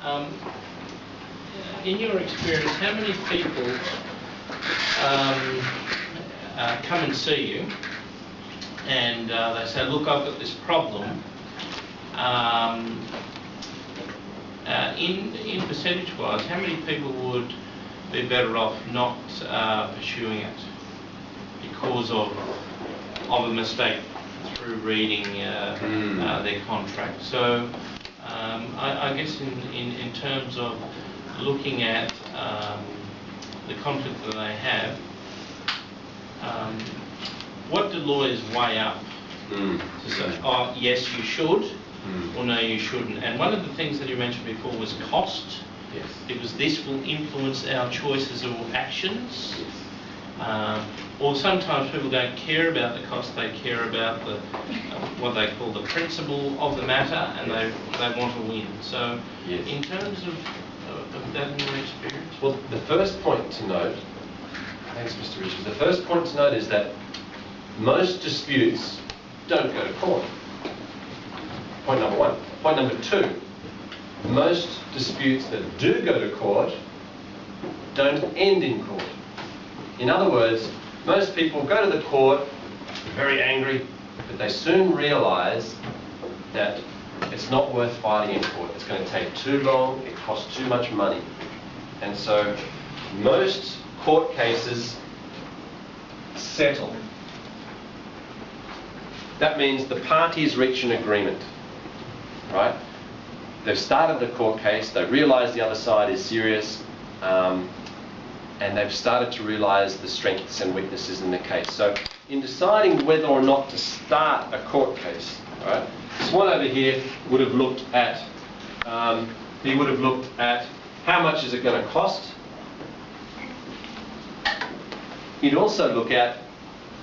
Um, in your experience, how many people come and see you and they say, look, I've got this problem. In percentage-wise, how many people would be better off not pursuing it because of a mistake through reading their contract? So I guess in terms of looking at the conflict that they have, what do lawyers weigh up to say, oh, yes, you should, or no, you shouldn't? And one of the things that you mentioned before was cost. Yes. Because this will influence our choices or actions. Yes. Or sometimes people don't care about the cost, they care about the what they call the principle of the matter, and they want to win. So yes. In terms of that in your experience? Well, the first point to note, thanks Mr. Richards, the first point to note is that most disputes don't go to court. Point number one. Point number two, most disputes that do go to court don't end in court. In other words, most people go to the court very angry, but they soon realise that it's not worth fighting in court. It's going to take too long, it costs too much money. And so most court cases settle. That means the parties reach an agreement, right? They've started the court case, they realise the other side is serious, and they've started to realise the strengths and weaknesses in the case. So in deciding whether or not to start a court case, right, this one over here would have looked at, he would have looked at how much is it going to cost. He'd also look at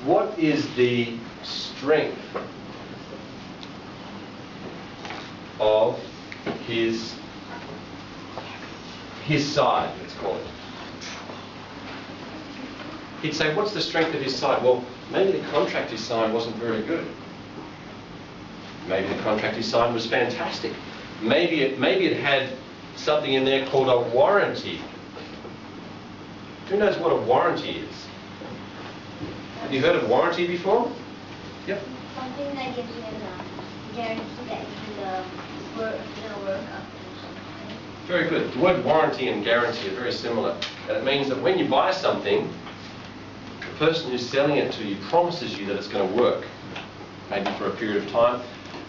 what is the strength of his side, let's call it. He'd say, what's the strength of his side? Well, maybe the contract he signed wasn't very good. Maybe the contract he signed was fantastic. Maybe it had something in there called a warranty. Who knows what a warranty is? Have you heard of warranty before? Yep. Something that gives you a guarantee that you work Very good. The word warranty and guarantee are very similar. And it means that when you buy something, the person who's selling it to you promises you that it's going to work, maybe for a period of time.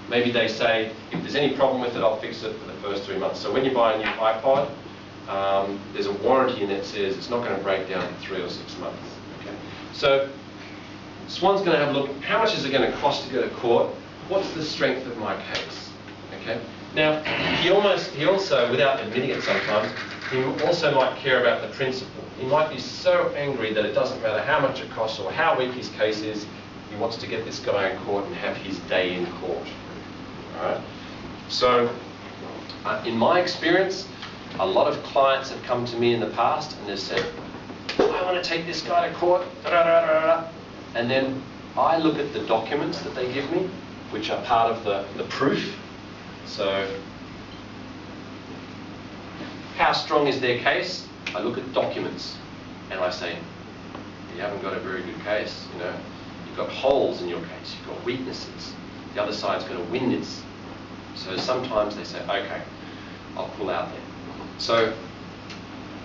Maybe they say, if there's any problem with it, I'll fix it for the first 3 months. So when you buy a new iPod, there's a warranty in it that says it's not going to break down for 3 or 6 months. Okay. So Swan's going to have a look, how much is it going to cost to go to court? What's the strength of my case? Okay. Now, he also, without admitting it sometimes, he also might care about the principle. He might be so angry that it doesn't matter how much it costs or how weak his case is, he wants to get this guy in court and have his day in court. Alright? So, in my experience, a lot of clients have come to me in the past and they've said, I want to take this guy to court, and then I look at the documents that they give me, which are part of the proof. So, how strong is their case? I look at documents and I say, you haven't got a very good case, you know. You've got holes in your case, you've got weaknesses. The other side's going to win this. So sometimes they say, okay, I'll pull out there. So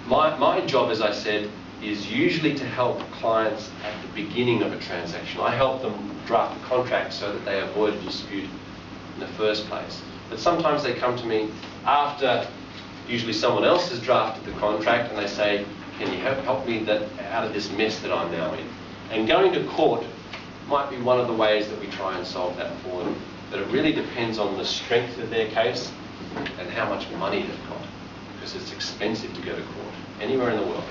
my job, as I said, is usually to help clients at the beginning of a transaction. I help them draft a contract so that they avoid a dispute in the first place. But sometimes they come to me after usually someone else has drafted the contract and they say, can you help me out of this mess that I'm now in? And going to court might be one of the ways that we try and solve that for them. But it really depends on the strength of their case and how much money they've got. Because it's expensive to go to court, anywhere in the world.